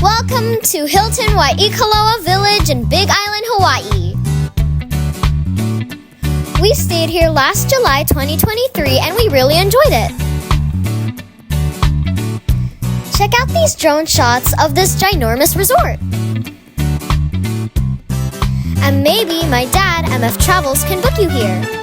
Welcome to Hilton Waikoloa Village in Big Island, Hawaii. We stayed here last July 2023 and we really enjoyed it. Check out these drone shots of this ginormous resort. And maybe my dad, MF Travels, can book you here.